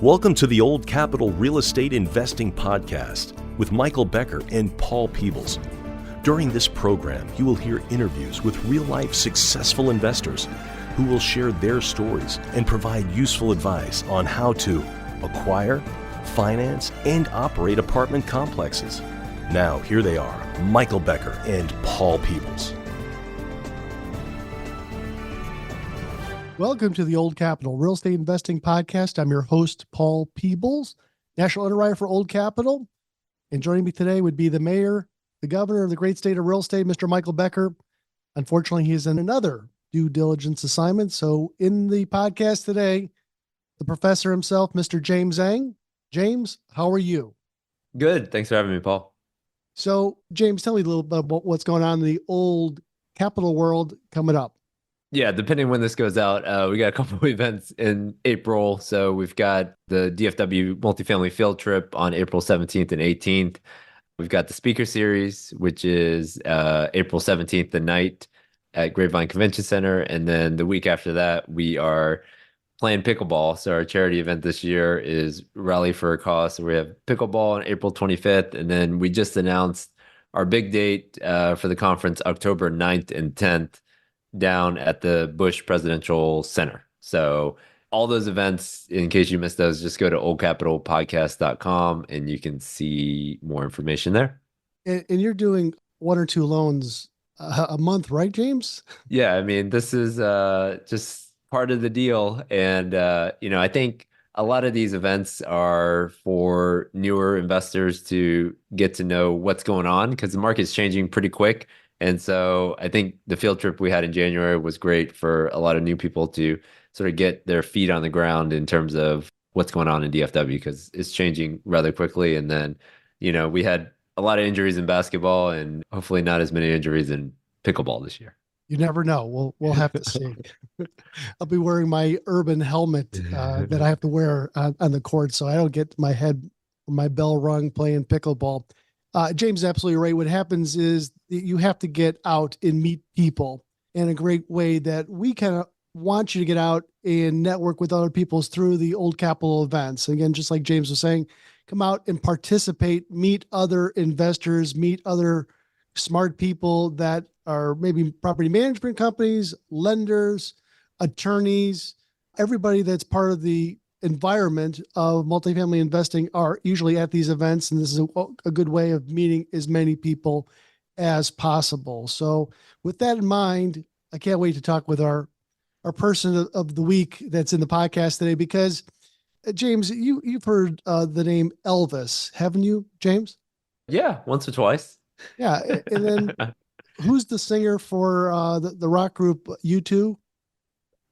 Welcome to the Old Capital Real Estate Investing Podcast with Michael Becker and Paul Peebles. During this program, you will hear interviews with real-life successful investors who will share their stories and provide useful advice on how to acquire, finance, and operate apartment complexes. Now, here they are, Michael Becker and Paul Peebles. Welcome to the Old Capital Real Estate Investing Podcast. I'm your host, Paul Peebles, National Underwriter for Old Capital. And joining me today would be the mayor, the governor of the great state of real estate, Mr. Michael Becker. Unfortunately, he is in another due diligence assignment. So in the podcast today, the professor himself, Mr. James Zhang. James, how are you? Good. Thanks for having me, Paul. So James, tell me a little bit about what's going on in the Old Capital world coming up. Yeah, depending when this goes out, we got a couple of events in April. So we've got the DFW multifamily field trip on April 17th and 18th. We've got the speaker series, which is April 17th, the night at Grapevine Convention Center. And then the week after that, we are playing pickleball. So our charity event this year is Rally for a Cause. So we have pickleball on April 25th. And then we just announced our big date for the conference, October 9th and 10th. Down at the Bush Presidential Center. So all those events, in case you missed those, just go to oldcapitalpodcast.com and you can see more information there. And you're doing one or two loans a month, right, James? Yeah, I mean, this is just part of the deal. And, I think a lot of these events are for newer investors to get to know what's going on because the market's changing pretty quick. And so I think the field trip we had in January was great for a lot of new people to sort of get their feet on the ground in terms of what's going on in DFW because it's changing rather quickly. And then, we had a lot of injuries in basketball and hopefully not as many injuries in pickleball this year. You never know. We'll have to see. I'll be wearing my urban helmet that I have to wear on the court so I don't get my bell rung playing pickleball. James is absolutely right. What happens is you have to get out and meet people. And a great way that we kind of want you to get out and network with other people is through the Old Capital events. Again, just like James was saying, come out and participate, meet other investors, meet other smart people that are maybe property management companies, lenders, attorneys, everybody that's part of the environment of multifamily investing are usually at these events. And this is a good way of meeting as many people as possible. So with that in mind, I can't wait to talk with our person of the week that's in the podcast today, because James, you've heard the name Elvis, haven't you, James? Yeah, once or twice. Yeah. And then who's the singer for the rock group U2?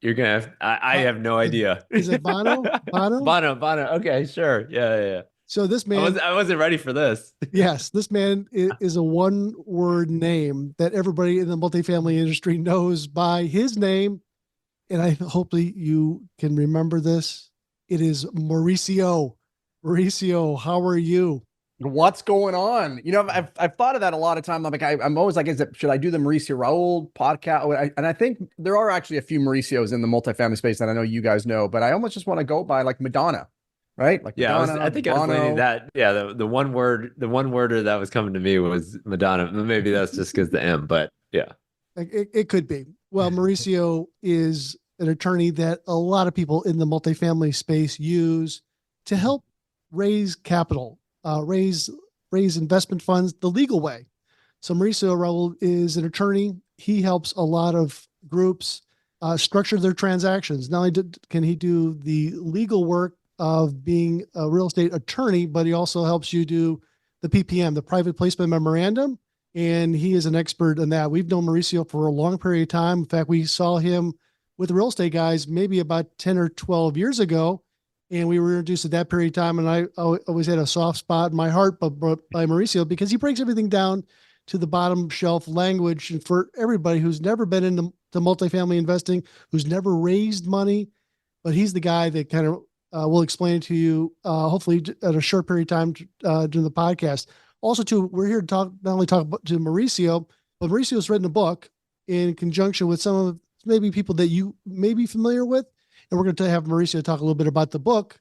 You're going to have, I have no idea. Is it Bono? Bono. Okay, sure. Yeah. So this man, I wasn't ready for this. Yes, this man is a one-word name that everybody in the multifamily industry knows by his name. And hopefully you can remember this. It is Mauricio. Mauricio, how are you? What's going on? I've thought of that a lot of times. I'm like, I'm always like, should I do the Mauricio Raul podcast? And I think there are actually a few Mauricios in the multifamily space that I know you guys know, but I almost just want to go by like Madonna, right? Like yeah, Madonna, I think I was leaning that. Yeah, the one worder that was coming to me was Madonna. Maybe that's just because the M, but yeah, it could be. Well, Mauricio is an attorney that a lot of people in the multifamily space use to help raise capital. Raise investment funds the legal way. So Mauricio Raul is an attorney. He helps a lot of groups structure their transactions. Not only can he do the legal work of being a real estate attorney, but he also helps you do the PPM, the private placement memorandum. And he is an expert in that. We've known Mauricio for a long period of time. In fact, we saw him with the real estate guys maybe about 10 or 12 years ago. And we were introduced at that period of time. And I always had a soft spot in my heart by Mauricio because he breaks everything down to the bottom shelf language. And for everybody who's never been into multifamily investing, who's never raised money, but he's the guy that kind of will explain to you, hopefully at a short period of time during the podcast. Also, too, we're here to not only talk to Mauricio, but Mauricio's written a book in conjunction with some of maybe people that you may be familiar with. And we're going to have Mauricio talk a little bit about the book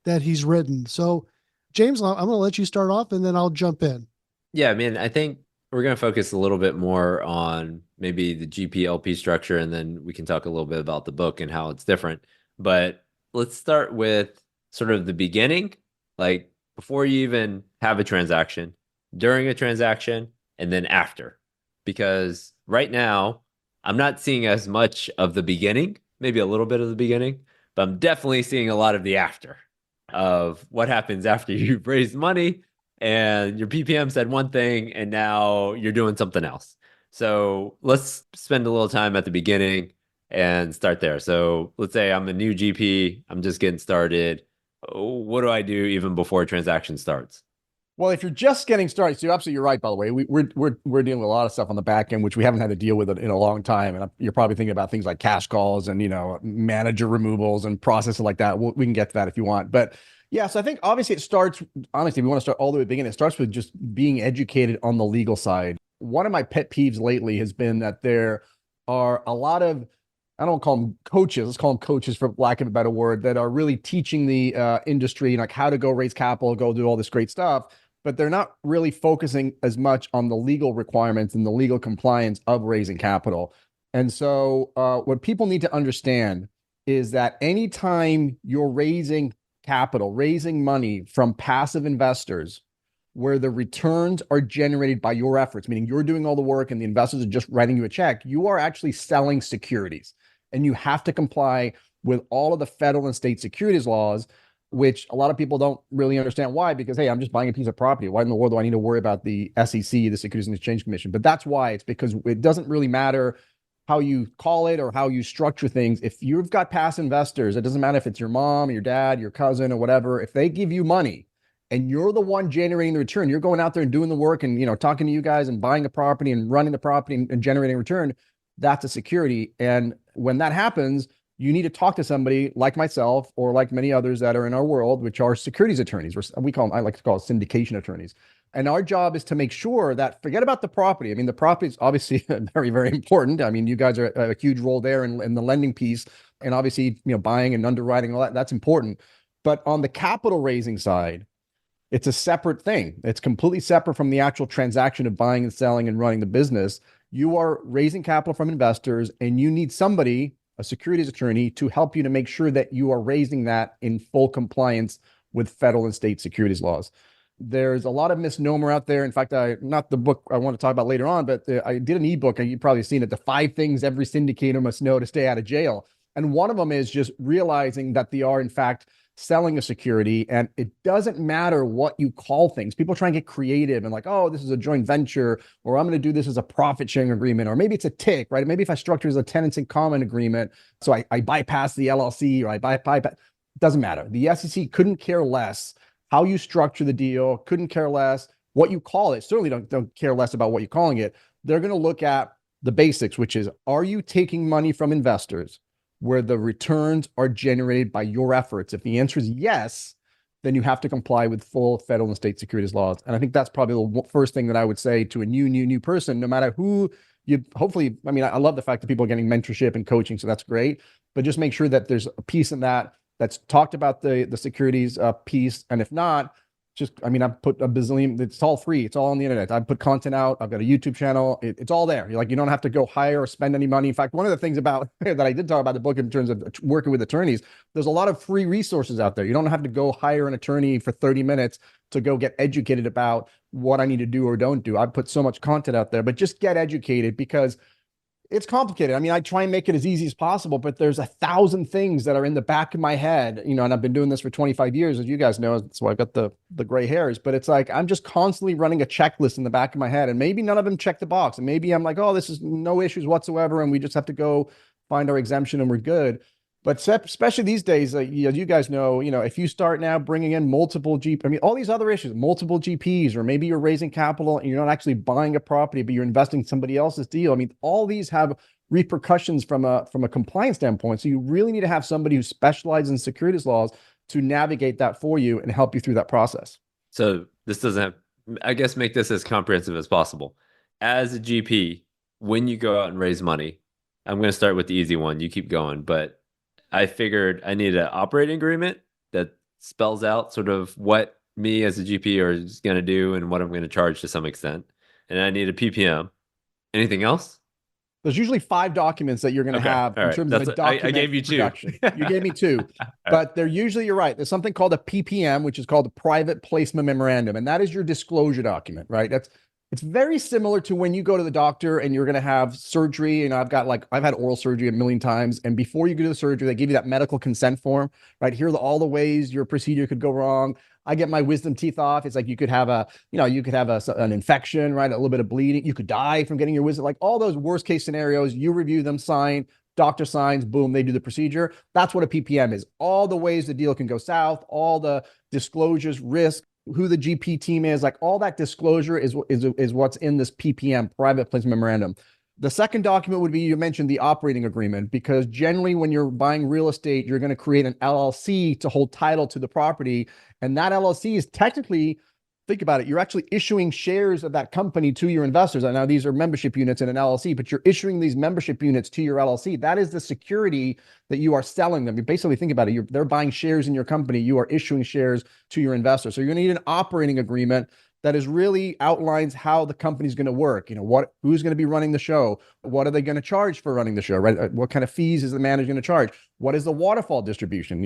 that he's written. So, James, I'm going to let you start off and then I'll jump in. Yeah, I mean, I think we're going to focus a little bit more on maybe the GP LP structure, and then we can talk a little bit about the book and how it's different. But let's start with sort of the beginning, like before you even have a transaction, during a transaction, and then after. Because right now, I'm not seeing as much of the beginning, maybe a little bit of the beginning, but I'm definitely seeing a lot of the after of what happens after you've raised money and your PPM said one thing and now you're doing something else. So let's spend a little time at the beginning and start there. So let's say I'm a new GP, I'm just getting started. What do I do even before a transaction starts? Well, if you're just getting started, so you're absolutely right. By the way, we're dealing with a lot of stuff on the back end, which we haven't had to deal with it in a long time. And you're probably thinking about things like cash calls and manager removals and processes like that. We can get to that if you want, but yeah. So I think obviously it starts. Honestly, if we want to start all the way at the beginning, it starts with just being educated on the legal side. One of my pet peeves lately has been that there are a lot of, I don't call them coaches, let's call them coaches for lack of a better word, that are really teaching the industry like how to go raise capital, go do all this great stuff. But they're not really focusing as much on the legal requirements and the legal compliance of raising capital. And so what people need to understand is that anytime you're raising capital, raising money from passive investors, where the returns are generated by your efforts, meaning you're doing all the work and the investors are just writing you a check, you are actually selling securities. And you have to comply with all of the federal and state securities laws, which a lot of people don't really understand why, because, hey, I'm just buying a piece of property. Why in the world do I need to worry about the SEC, the Securities and Exchange Commission? But that's why. It's because it doesn't really matter how you call it or how you structure things. If you've got passive investors, it doesn't matter if it's your mom, your dad, your cousin, or whatever. If they give you money and you're the one generating the return, you're going out there and doing the work and talking to you guys and buying a property and running the property and generating a return, that's a security. And when that happens, you need to talk to somebody like myself or like many others that are in our world, which are securities attorneys. We call them, I like to call it syndication attorneys. And our job is to make sure that, forget about the property. I mean, the property is obviously very, very important. I mean, you guys are a huge role there in the lending piece, and obviously, buying and underwriting, all that, that's important. But on the capital raising side, it's a separate thing. It's completely separate from the actual transaction of buying and selling and running the business. You are raising capital from investors, and you need somebody, a securities attorney, to help you to make sure that you are raising that in full compliance with federal and state securities laws. There's a lot of misnomer out there. In fact, not the book I want to talk about later on, but I did an ebook, and you've probably seen it, the 5 things every syndicator must know to stay out of jail. And one of them is just realizing that they are, in fact, selling a security, and it doesn't matter what you call things. People try and get creative and like, oh, this is a joint venture, or I'm going to do this as a profit sharing agreement, or maybe it's a TIC, right? Maybe if I structure as a tenants in common agreement, so I bypass the LLC, or I bypass, it doesn't matter. The SEC couldn't care less how you structure the deal, couldn't care less what you call it. Certainly don't care less about what you're calling it. They're going to look at the basics, which is, are you taking money from investors where the returns are generated by your efforts? If the answer is yes, then you have to comply with full federal and state securities laws. And I think that's probably the first thing that I would say to a new person, no matter who you, hopefully, I mean, I love the fact that people are getting mentorship and coaching, so that's great, but just make sure that there's a piece in that that's talked about the securities piece. And if not, just, I mean, I've put a bazillion, it's all free. It's all on the internet. I've put content out. I've got a YouTube channel. It's all there. You're like, you don't have to go hire or spend any money. In fact, one of the things about that I did talk about the book in terms of working with attorneys, there's a lot of free resources out there. You don't have to go hire an attorney for 30 minutes to go get educated about what I need to do or don't do. I've put so much content out there, but just get educated, because it's complicated. I mean, I try and make it as easy as possible, but there's 1,000 things that are in the back of my head, and I've been doing this for 25 years, as you guys know, that's why I've got the gray hairs, but it's like, I'm just constantly running a checklist in the back of my head, and maybe none of them check the box. And maybe I'm like, oh, this is no issues whatsoever, and we just have to go find our exemption and we're good. But especially these days, you guys know, if you start now bringing in multiple all these other issues, multiple GPs, or maybe you're raising capital and you're not actually buying a property, but you're investing in somebody else's deal. I mean, all these have repercussions from a compliance standpoint. So you really need to have somebody who specializes in securities laws to navigate that for you and help you through that process. So this doesn't have, I guess, make this as comprehensive as possible. As a GP, when you go out and raise money, I'm going to start with the easy one. You keep going, but I figured I need an operating agreement that spells out sort of what me as a GP is going to do and what I'm going to charge to some extent. And I need a PPM. Anything else? There's usually 5 documents that you're going to Okay. have All in right. terms of a document I gave you 2. production. You gave me 2, but they're usually, you're right. There's something called a PPM, which is called the private placement memorandum. And that is your disclosure document, right? It's very similar to when you go to the doctor and you're going to have surgery. And I've had oral surgery a million times. And before you go to the surgery, they give you that medical consent form, right? Here are all the ways your procedure could go wrong. I get my wisdom teeth off. It's like you could have an infection, right? A little bit of bleeding. You could die from getting your wisdom. Like all those worst case scenarios, you review them, sign, doctor signs, boom, they do the procedure. That's what a PPM is. All the ways the deal can go south, all the disclosures, risk, who the GP team is, like all that disclosure is what's in this PPM, private placement memorandum. The second document would be, you mentioned the operating agreement, because generally when you're buying real estate, you're going to create an LLC to hold title to the property. And that LLC is technically, think about it, you're actually issuing shares of that company to your investors. And now these are membership units in an LLC, but you're issuing these membership units to your LLC. That is the security that you are selling them. You basically, think about it, they're buying shares in your company. You are issuing shares to your investors. So you're going to need an operating agreement that is really outlines how the company's going to work. Who's going to be running the show? What are they going to charge for running the show, right? What kind of fees is the manager going to charge? What is the waterfall distribution?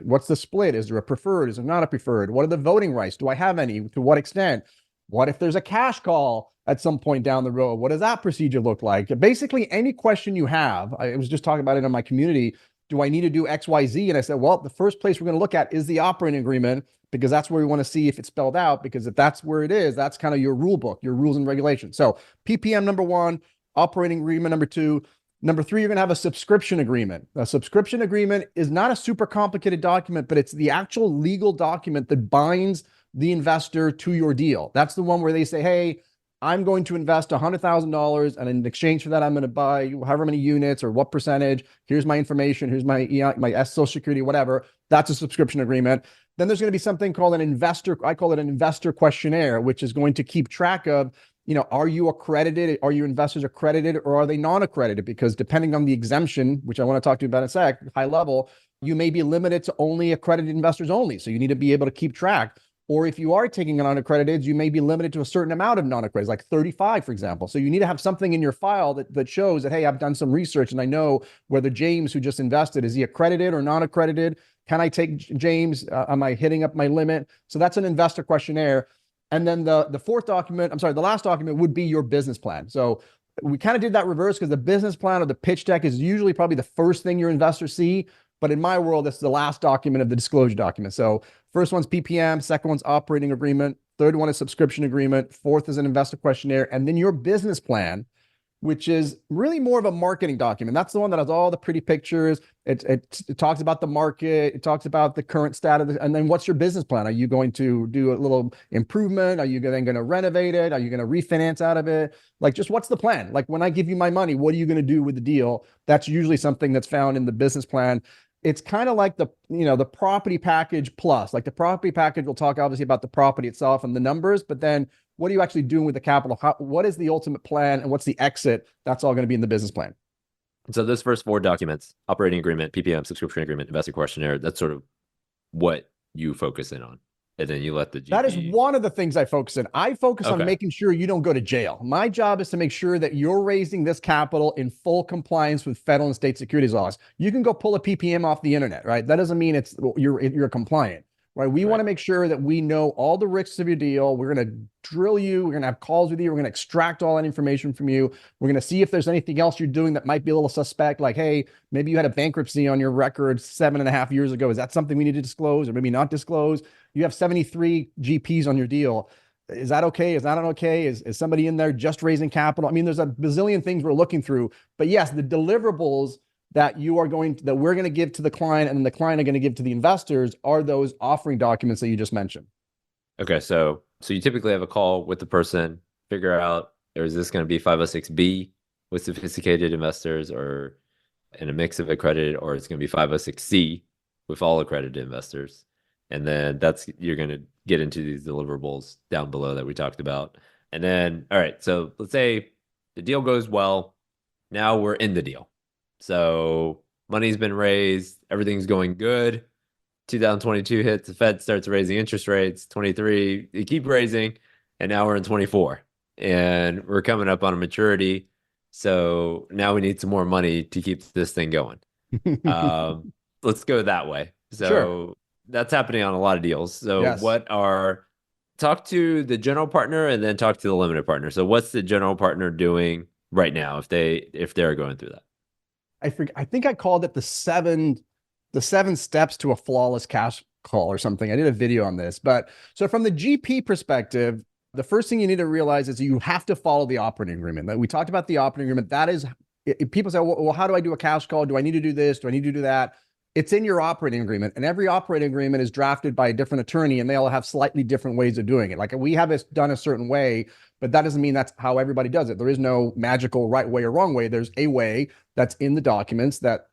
What's the split? Is there a preferred? Is there not a preferred? What are the voting rights? Do I have any? To what extent? What if there's a cash call at some point down the road? What does that procedure look like? Basically, any question you have, I was just talking about it in my community. Do I need to do X, Y, Z? And I said, well, the first place we're going to look at is the operating agreement, because that's where we want to see if it's spelled out, because if that's where it is, that's kind of your rule book, your rules and regulations. So PPM number 1, operating agreement number 2. Number 3, you're going to have a subscription agreement. A subscription agreement is not a super complicated document, but it's the actual legal document that binds the investor to your deal. That's the one where they say, hey, I'm going to invest $100,000, and in exchange for that, I'm going to buy however many units or what percentage. Here's my information. Here's my Social Security, whatever. That's a subscription agreement. Then there's going to be something called an investor. I call it an investor questionnaire, which is going to keep track of, are you accredited? Are your investors accredited, or are they non-accredited? Because depending on the exemption, which I want to talk to you about in a sec, high level, you may be limited to only accredited investors only. So you need to be able to keep track. Or if you are taking non-accredited, you may be limited to a certain amount of non-accredited, like 35, for example. So you need to have something in your file that shows that, hey, I've done some research and I know whether James, who just invested, is he accredited or non-accredited? Can I take James? Am I hitting up my limit? So that's an investor questionnaire. And then the last document would be your business plan. So we kind of did that reverse, because the business plan or the pitch deck is usually probably the first thing your investors see. But in my world, that's the last document of the disclosure document. So first one's PPM, second one's operating agreement, third one is subscription agreement, fourth is an investor questionnaire, and then your business plan, which is really more of a marketing document. That's the one that has all the pretty pictures. It talks about the market. It talks about the current status. And then what's your business plan? Are you going to do a little improvement? Are you then going to renovate it? Are you going to refinance out of it? Like, just what's the plan? Like, when I give you my money, what are you going to do with the deal? That's usually something that's found in the business plan. It's kind of like the property package plus. Like, the property package will talk obviously about the property itself and the numbers, but then what are you actually doing with the capital? What is the ultimate plan, and what's the exit? That's all going to be in the business plan. So those first 4 documents, operating agreement, PPM, subscription agreement, investor questionnaire, that's sort of what you focus in on. And then you let the GP... That is one of the things I focus in. I focus on making sure you don't go to jail. My job is to make sure that you're raising this capital in full compliance with federal and state securities laws. You can go pull a PPM off the internet, right? That doesn't mean you're compliant, right? We want to make sure that we know all the risks of your deal. We're going to drill you. We're going to have calls with you. We're going to extract all that information from you. We're going to see if there's anything else you're doing that might be a little suspect. Like, hey, maybe you had a bankruptcy on your record 7.5 years ago. Is that something we need to disclose, or maybe not disclose? You have 73 GPs on your deal. Is that okay? Is that not okay? Is somebody in there just raising capital? I mean, there's a bazillion things we're looking through. But yes, the deliverables that we're going to give to the client, and then the client are going to give to the investors, are those offering documents that you just mentioned. Okay, so you typically have a call with the person, figure out, is this going to be 506B with sophisticated investors, or in a mix of accredited, or it's going to be 506C with all accredited investors. And then you're going to get into these deliverables down below that we talked about. And then, all right, so let's say the deal goes well. Now we're in the deal. So money's been raised, everything's going good. 2022 hits, the Fed starts raising interest rates. 23, they keep raising, and now we're in 24, and we're coming up on a maturity. So now we need some more money to keep this thing going. Let's go that way. So Sure. that's happening on a lot of deals. So Yes. talk to the general partner and then talk to the limited partner. So what's the general partner doing right now if they're going through that? I think I called it the seven steps to a flawless cash call or something. I did a video on this. But so from the GP perspective, the first thing you need to realize is you have to follow the operating agreement. We talked about the operating agreement. That is, people say, well, how do I do a cash call? Do I need to do this? Do I need to do that? It's in your operating agreement, and every operating agreement is drafted by a different attorney, and they all have slightly different ways of doing it. Like we have it done a certain way, but that doesn't mean that's how everybody does it. There is no magical right way or wrong way. There's a way that's in the documents that,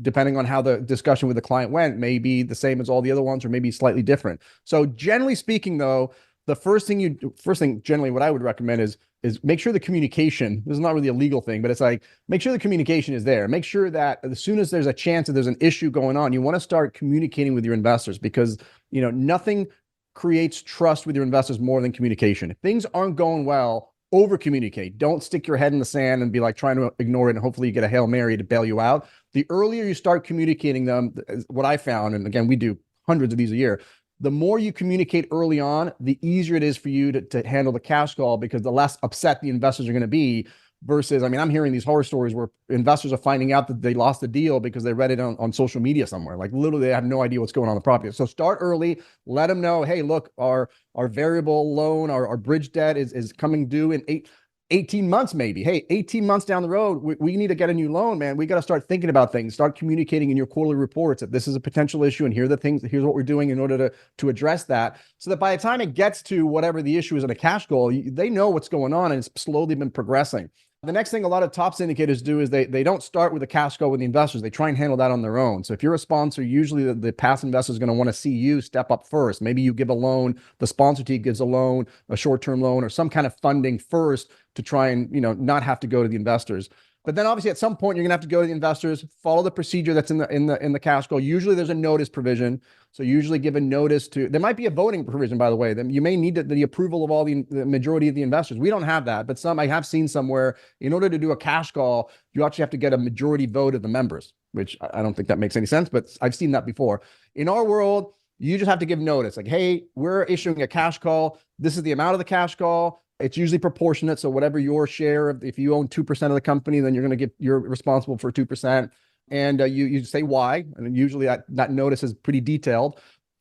depending on how the discussion with the client went, may be the same as all the other ones or maybe slightly different. So generally speaking, though, the first thing generally what I would recommend is make sure the communication, this is not really a legal thing, but it's like, make sure the communication is there. Make sure that as soon as there's a chance that there's an issue going on, you want to start communicating with your investors, because, nothing creates trust with your investors more than communication. If things aren't going well, over communicate. Don't stick your head in the sand and be like trying to ignore it and hopefully you get a Hail Mary to bail you out. The earlier you start communicating them, what I found, and again, we do hundreds of these a year, the more you communicate early on, the easier it is for you to handle the cash call, because the less upset the investors are going to be. Versus, I'm hearing these horror stories where investors are finding out that they lost the deal because they read it on social media somewhere. Like literally, they have no idea what's going on in the property. So start early. Let them know, hey, look, our variable loan, our bridge debt is coming due in 18 months, maybe. Hey, 18 months down the road, we need to get a new loan, man. We got to start thinking about things. Start communicating in your quarterly reports that this is a potential issue, and here are the things. Here's what we're doing in order to address that, so that by the time it gets to whatever the issue is in a cash goal, they know what's going on, and it's slowly been progressing. The next thing a lot of top syndicators do is they don't start with a cash call with the investors. They try and handle that on their own. So if you're a sponsor, usually the past investor is going to want to see you step up first. Maybe you give a loan, the sponsor team gives a loan, a short-term loan, or some kind of funding first to try and not have to go to the investors. But then obviously at some point you're gonna have to go to the investors, follow the procedure that's in the cash call. Usually there's a notice provision. So usually give a notice to, there might be a voting provision, by the way. Then you may need the approval of all the majority of the investors. We don't have that, but I have seen somewhere, in order to do a cash call, you actually have to get a majority vote of the members, which I don't think that makes any sense, but I've seen that before. In our world, you just have to give notice, like, hey, we're issuing a cash call. This is the amount of the cash call. It's usually proportionate. So whatever your share of, if you own 2% of the company, then you're responsible for 2%. And you say why. And usually that notice is pretty detailed.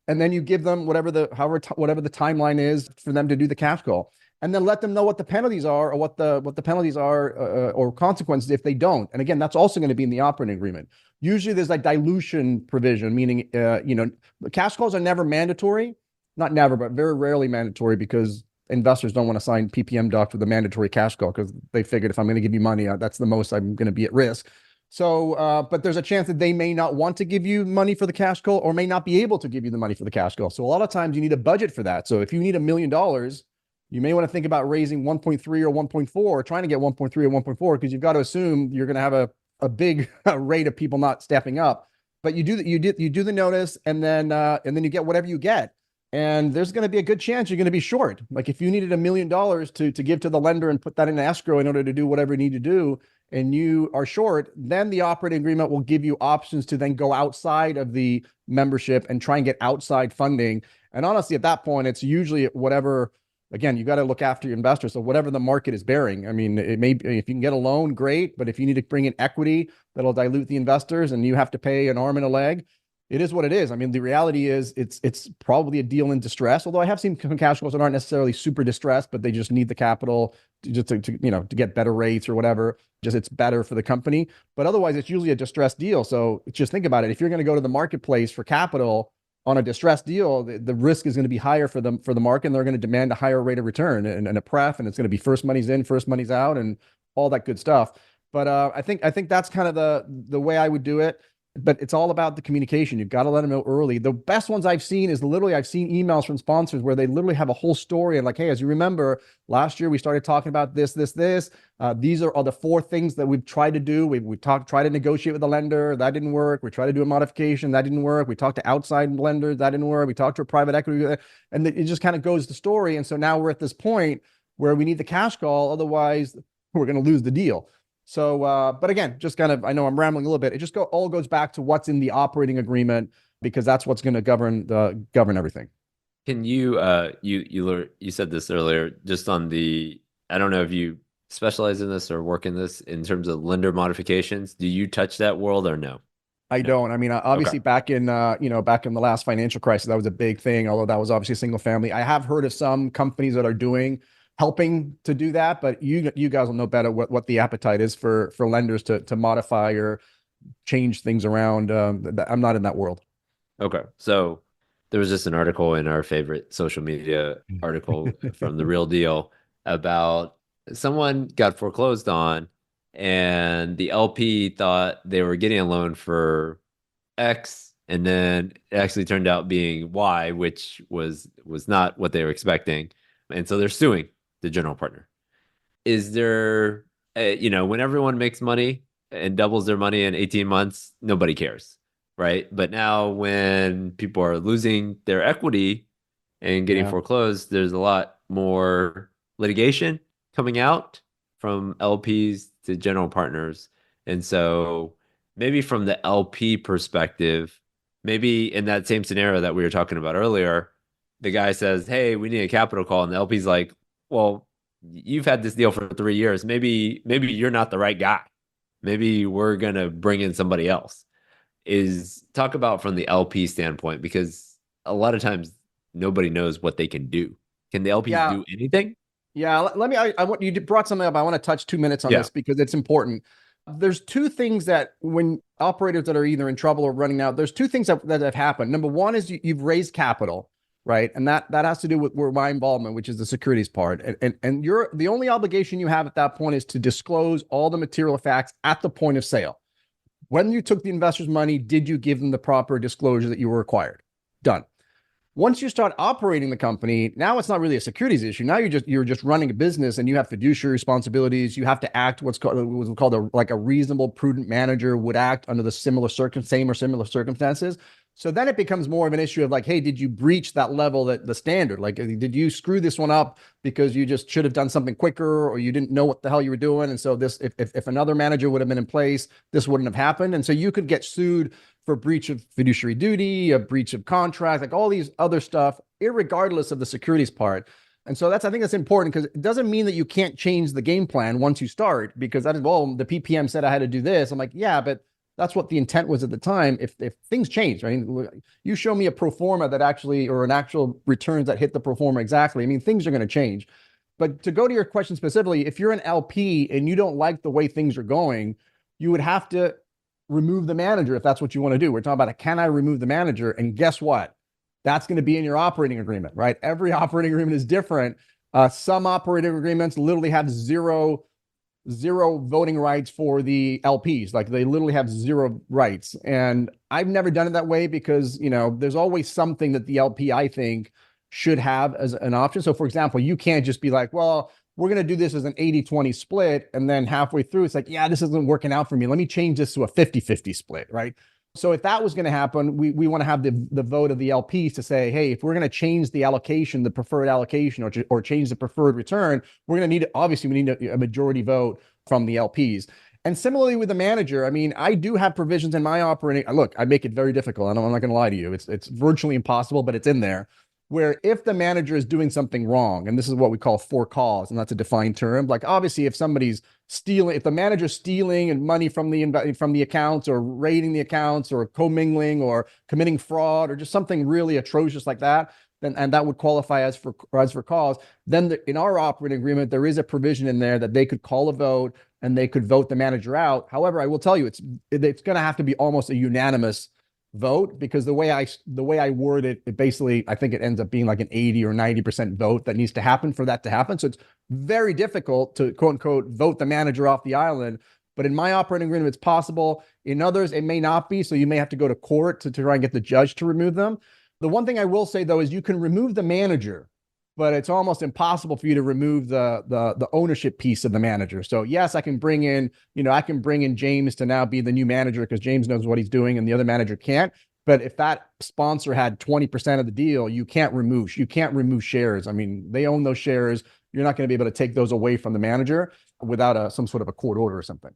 And then you give them whatever the timeline is for them to do the cash call. And then let them know what the penalties are, or what the penalties are, or consequences if they don't. And again, that's also going to be in the operating agreement. Usually there's like dilution provision, meaning, cash calls are never mandatory, not never, but very rarely mandatory, because investors don't want to sign PPM docs with a mandatory cash call, because they figured if I'm going to give you money, that's the most I'm going to be at risk. So, but there's a chance that they may not want to give you money for the cash call, or may not be able to give you the money for the cash call. So a lot of times you need a budget for that. So if you need $1 million, you may want to think about raising 1.3 or 1.4, or trying to get 1.3 or 1.4, because you've got to assume you're going to have a big rate of people not stepping up. But you do the notice, and then you get whatever you get. And there's going to be a good chance you're going to be short. Like if you needed $1 million to give to the lender and put that in escrow in order to do whatever you need to do, and you are short, then the operating agreement will give you options to then go outside of the membership and try and get outside funding. And honestly, at that point, it's usually whatever, again, you got to look after your investors. So whatever the market is bearing. I mean, it may be, if you can get a loan, great. But if you need to bring in equity, that'll dilute the investors and you have to pay an arm and a leg. It is what it is. I mean, the reality is it's probably a deal in distress. Although I have seen some cash flows that aren't necessarily super distressed, but they just need the capital to get better rates or whatever. Just it's better for the company. But otherwise, it's usually a distressed deal. So just think about it. If you're going to go to the marketplace for capital on a distressed deal, the risk is going to be higher for the market, and they're going to demand a higher rate of return and a pref, and it's going to be first money's in, first money's out, and all that good stuff. But I think that's kind of the way I would do it. but it's all about the communication. You've got to let them know early. The best ones I've seen is literally, I've seen emails from sponsors where they literally have a whole story and like, hey, as you remember, last year we started talking about this. These are the 4 things that we've tried to do. We tried to negotiate with the lender. That didn't work. We tried to do a modification. That didn't work. We talked to outside lenders. That didn't work. We talked to a private equity. And it just kind of goes the story. And so now we're at this point where we need the cash call. Otherwise, we're going to lose the deal. So, but again, just kind of, I know I'm rambling a little bit. It just all goes back to what's in the operating agreement, because that's what's going to govern everything. Can you, you said this earlier, just on the, I don't know if you specialize in this or work in this in terms of lender modifications. Do you touch that world or no? I don't. I mean, obviously back in back in the last financial crisis, that was a big thing, although that was obviously a single family. I have heard of some companies that are helping to do that, but you guys will know better what the appetite is for lenders to modify or change things around. I'm not in that world. Okay. So there was just an article in our favorite social media article from The Real Deal about someone got foreclosed on, and the LP thought they were getting a loan for X, and then it actually turned out being Y, which was not what they were expecting. And so they're suing the general partner. Is there, when everyone makes money and doubles their money in 18 months, nobody cares, right? But now when people are losing their equity and getting foreclosed, there's a lot more litigation coming out from LPs to general partners. And so maybe from the LP perspective, maybe in that same scenario that we were talking about earlier, the guy says, hey, we need a capital call. And the LP's like, well, you've had this deal for 3 years. Maybe you're not the right guy. Maybe we're going to bring in somebody else. Talk about from the LP standpoint, because a lot of times nobody knows what they can do. Can the LPs do anything? Yeah, let me, you brought something up. I want to touch 2 minutes on this because it's important. There's 2 things that when operators that are either in trouble or running out, there's 2 things that have happened. Number one is you've raised capital, right? And that has to do with my involvement, which is the securities part. And the only obligation you have at that point is to disclose all the material facts at the point of sale. When you took the investor's money, did you give them the proper disclosure that you were required? Done. Once you start operating the company, now it's not really a securities issue. Now you're just running a business, and you have fiduciary responsibilities. You have to act what's called a reasonable, prudent manager would act under the similar circumstances. So then it becomes more of an issue of like, hey, did you breach that level, that the standard? Like, did you screw this one up because you just should have done something quicker, or you didn't know what the hell you were doing? And so this, if another manager would have been in place, this wouldn't have happened. And so you could get sued for breach of fiduciary duty, a breach of contract, like all these other stuff, irregardless of the securities part. And so I think that's important, because it doesn't mean that you can't change the game plan once you start, because that is, well, the PPM said I had to do this. I'm like, yeah, but that's what the intent was at the time. If things change, right? You show me a pro forma that actually, or an actual returns that hit the pro forma exactly, I mean, things are going to change. But to go to your question specifically, if you're an LP and you don't like the way things are going, you would have to remove the manager if that's what you want to do. We're talking about can I remove the manager? And guess what? That's going to be in your operating agreement, right? Every operating agreement is different. Some operating agreements literally have zero voting rights for the LPs. Like, they literally have 0 rights. And I've never done it that way, because, there's always something that the LP, I think, should have as an option. So for example, you can't just be like, well, we're going to do this as an 80-20 split. And then halfway through, it's like, yeah, this isn't working out for me. Let me change this to a 50-50 split, right? So if that was going to happen, we want to have the vote of the LPs to say, hey, if we're going to change the allocation, the preferred allocation, or change the preferred return, we're going to need, obviously, we need a majority vote from the LPs. And similarly with the manager, I mean, I do have provisions in my operating. Look, I make it very difficult. I'm not going to lie to you. It's virtually impossible, but it's in there, where if the manager is doing something wrong, and this is what we call for cause, and that's a defined term. Like, obviously, if somebody's stealing, if the manager's stealing and money from the accounts, or raiding the accounts, or commingling, or committing fraud, or just something really atrocious like that, then, and that would qualify as for cause, then in our operating agreement, there is a provision in there that they could call a vote and they could vote the manager out. However, I will tell you, it's going to have to be almost a unanimous vote, because the way I word it, it basically, I think it ends up being like an 80 or 90% vote that needs to happen for that to happen. So it's very difficult to quote unquote vote the manager off the island. But in my operating agreement, it's possible. In others, it may not be. So you may have to go to court to try and get the judge to remove them. The one thing I will say, though, is you can remove the manager, but it's almost impossible for you to remove the ownership piece of the manager. So yes, I can bring in James to now be the new manager because James knows what he's doing and the other manager can't. But if that sponsor had 20% of the deal, you can't remove shares. I mean, they own those shares. You're not going to be able to take those away from the manager without some sort of a court order or something.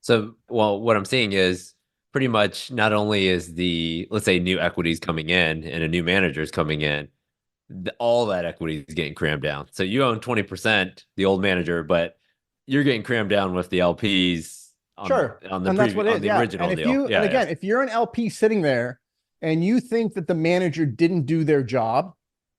So, well, what I'm seeing is pretty much not only is let's say new equities coming in and a new manager is coming in, all that equity is getting crammed down. So you own 20%, the old manager, but you're getting crammed down with the LPs on the original deal. And again, if you're an LP sitting there and you think that the manager didn't do their job,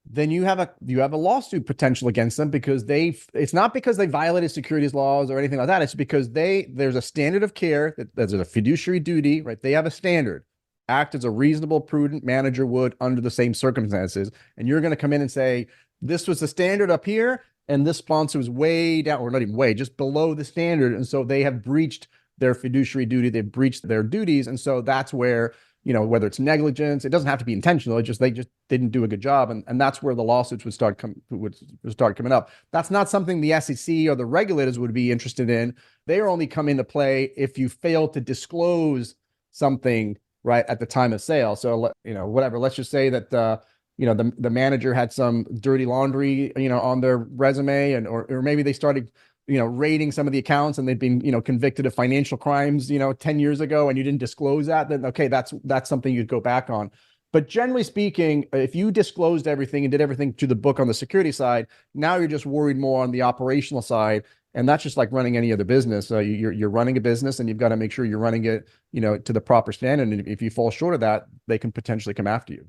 then you have a lawsuit potential against them because it's not because they violated securities laws or anything like that. It's because there's a standard of care, that there's a fiduciary duty, right? They have a standard. Act as a reasonable, prudent manager would under the same circumstances. And you're going to come in and say, this was the standard up here, and this sponsor was way down, or not even way, just below the standard. And so they have breached their fiduciary duty. They've breached their duties. And so that's where, whether it's negligence, it doesn't have to be intentional. They just didn't do a good job. And that's where the lawsuits would start coming up. That's not something the SEC or the regulators would be interested in. They only come into play if you fail to disclose something right at the time of sale. So, whatever, let's just say that, the manager had some dirty laundry, on their resume or maybe they started, raiding some of the accounts and they've been, convicted of financial crimes, 10 years ago, and you didn't disclose that, then okay, that's something you'd go back on. But generally speaking, if you disclosed everything and did everything to the book on the security side, now you're just worried more on the operational side. And that's just like running any other business. You're running a business and you've got to make sure you're running it, to the proper standard. And if you fall short of that, they can potentially come after you.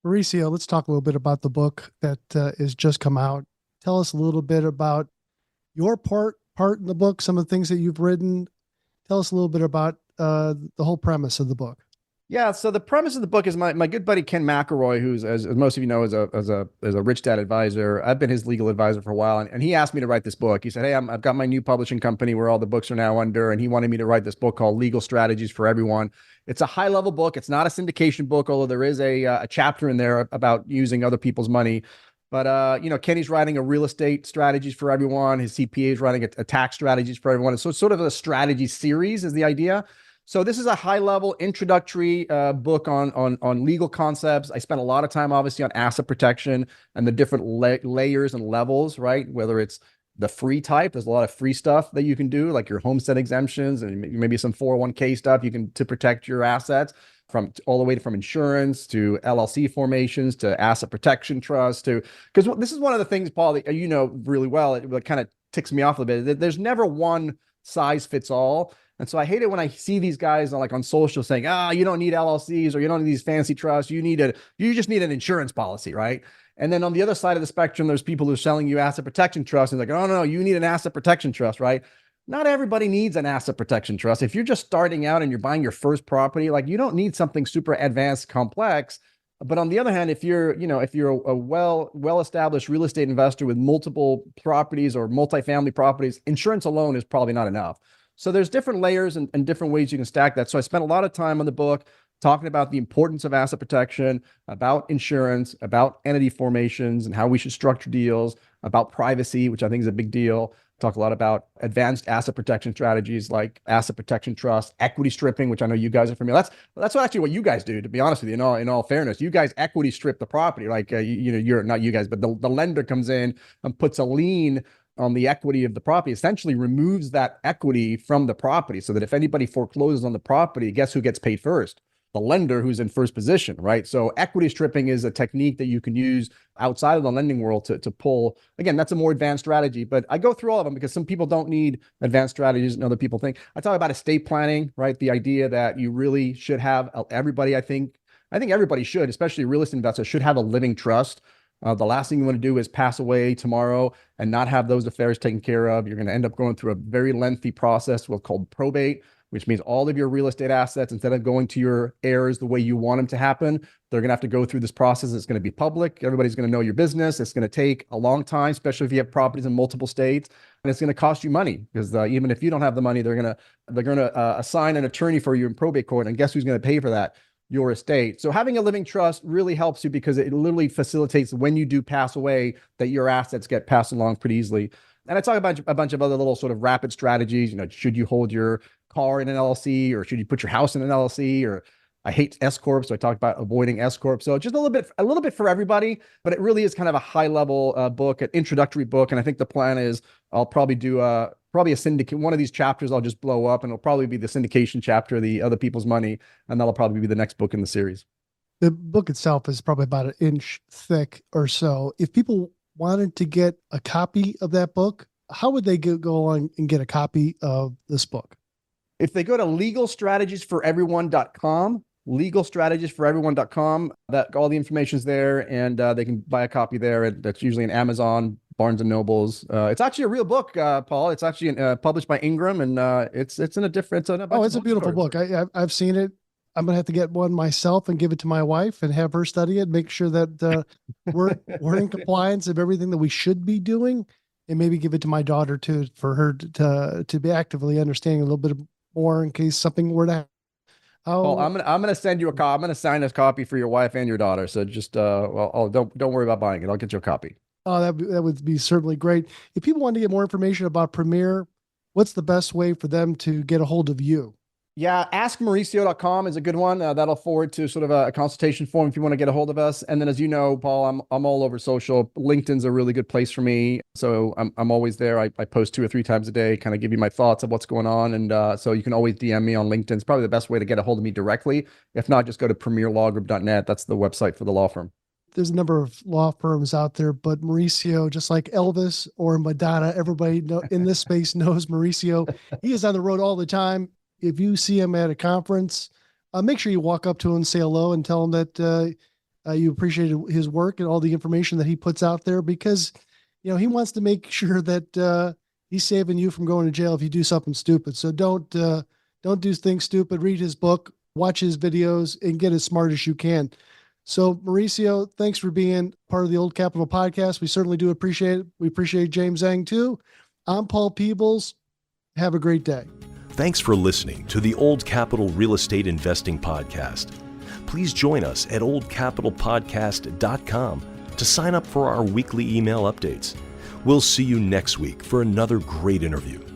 Mauricio, let's talk a little bit about the book that is just come out. Tell us a little bit about your part in the book, some of the things that you've written. Tell us a little bit about the whole premise of the book. Yeah, so the premise of the book is my good buddy Ken McElroy, who's as most of you know is a rich dad advisor. I've been his legal advisor for a while, and he asked me to write this book. He said, "Hey, I've got my new publishing company where all the books are now under," and he wanted me to write this book called Legal Strategies for Everyone. It's a high level book. It's not a syndication book, although there is a chapter in there about using other people's money. But Kenny's writing a real estate strategies for everyone. His CPA is writing a tax strategies for everyone. So it's sort of a strategy series is the idea. So this is a high-level introductory book on legal concepts. I spent a lot of time, obviously, on asset protection and the different layers and levels, right? Whether it's the free type, there's a lot of free stuff that you can do, like your homestead exemptions and maybe some 401k stuff you can to protect your assets, from all the way from insurance to LLC formations to asset protection trust because this is one of the things, Paul, that you know really well. It kind of ticks me off a bit. There's never one size fits all. And so I hate it when I see these guys on social saying, you don't need LLCs or you don't need these fancy trusts. You just need an insurance policy, right? And then on the other side of the spectrum, there's people who are selling you asset protection trusts and like, oh no, you need an asset protection trust, right? Not everybody needs an asset protection trust. If you're just starting out and you're buying your first property, you don't need something super advanced, complex. But on the other hand, if you're a well-established real estate investor with multiple properties or multifamily properties, insurance alone is probably not enough. So there's different layers and different ways you can stack that. So I spent a lot of time on the book talking about the importance of asset protection, about insurance, about entity formations and how we should structure deals, about privacy, which I think is a big deal. Talk a lot about advanced asset protection strategies like asset protection trust, equity stripping, which I know you guys are familiar. That's actually what you guys do, to be honest with you. In all fairness, you guys equity strip the property. You're not you guys, but the lender comes in and puts a lien on the equity of the property, essentially removes that equity from the property so that if anybody forecloses on the property, guess who gets paid first? The lender who's in first position, right? So equity stripping is a technique that you can use outside of the lending world to pull. Again, that's a more advanced strategy, but I go through all of them because some people don't need advanced strategies and other people think. I talk about estate planning, right? The idea that you really should have everybody, I think everybody should, especially real estate investors, should have a living trust. The last thing you want to do is pass away tomorrow and not have those affairs taken care of. You're going to end up going through a very lengthy process called probate. which means all of your real estate assets, instead of going to your heirs the way you want them to happen, they're going to have to go through this process. It's going to be public. Everybody's going to know your business. It's going to take a long time, especially if you have properties in multiple states, and it's going to cost you money because even if you don't have the money, they're going to assign an attorney for you in probate court, and guess who's going to pay for that? Your estate. So having a living trust really helps you because it literally facilitates when you do pass away that your assets get passed along pretty easily. And I talk about a bunch of other little sort of rapid strategies. Should you hold your car in an LLC, or should you put your house in an LLC? Or I hate S corp, so I talk about avoiding S corp. So just a little bit for everybody, but it really is kind of a high level book, an introductory book. And I think the plan is I'll probably do probably a syndicate. One of these chapters I'll just blow up, and it'll probably be the syndication chapter, the Other People's Money, and that'll probably be the next book in the series. The book itself is probably about an inch thick or so. If people wanted to get a copy of that book, how would they go on and get a copy of this book? If they go to legalstrategiesforeveryone.com, legalstrategiesforeveryone.com, that all the information's there, and they can buy a copy there. That's usually in Amazon, Barnes and Nobles. It's actually a real book, Paul. It's actually published by Ingram, and it's in a different. It's a beautiful book. I've seen it. I'm gonna have to get one myself and give it to my wife and have her study it. Make sure that we're in compliance of everything that we should be doing, and maybe give it to my daughter too, for her to be actively understanding a little bit more in case something were to happen. Oh, I'm gonna send you a copy. I'm gonna sign a copy for your wife and your daughter. So just don't worry about buying it. I'll get you a copy. Oh, that would be certainly great. If people want to get more information about Premier, what's the best way for them to get a hold of you? Yeah, askmauricio.com is a good one. That'll forward to sort of a consultation form if you want to get a hold of us. And then, as you know, Paul, I'm all over social. LinkedIn's a really good place for me. So I'm always there. I post 2 or 3 times a day, kind of give you my thoughts of what's going on. And so you can always DM me on LinkedIn. It's probably the best way to get a hold of me directly. If not, just go to premierlawgroup.net. That's the website for the law firm. There's a number of law firms out there, but Mauricio, just like Elvis or Madonna, everybody in this space knows Mauricio. He is on the road all the time. If you see him at a conference, make sure you walk up to him and say hello and tell him that you appreciate his work and all the information that he puts out there, because he wants to make sure that he's saving you from going to jail if you do something stupid. So don't do things stupid. Read his book, watch his videos, and get as smart as you can. So Mauricio, thanks for being part of the Old Capital Podcast. We certainly do appreciate it. We appreciate James Zhang too. I'm Paul Peebles. Have a great day. Thanks for listening to the Old Capital Real Estate Investing Podcast. Please join us at oldcapitalpodcast.com to sign up for our weekly email updates. We'll see you next week for another great interview.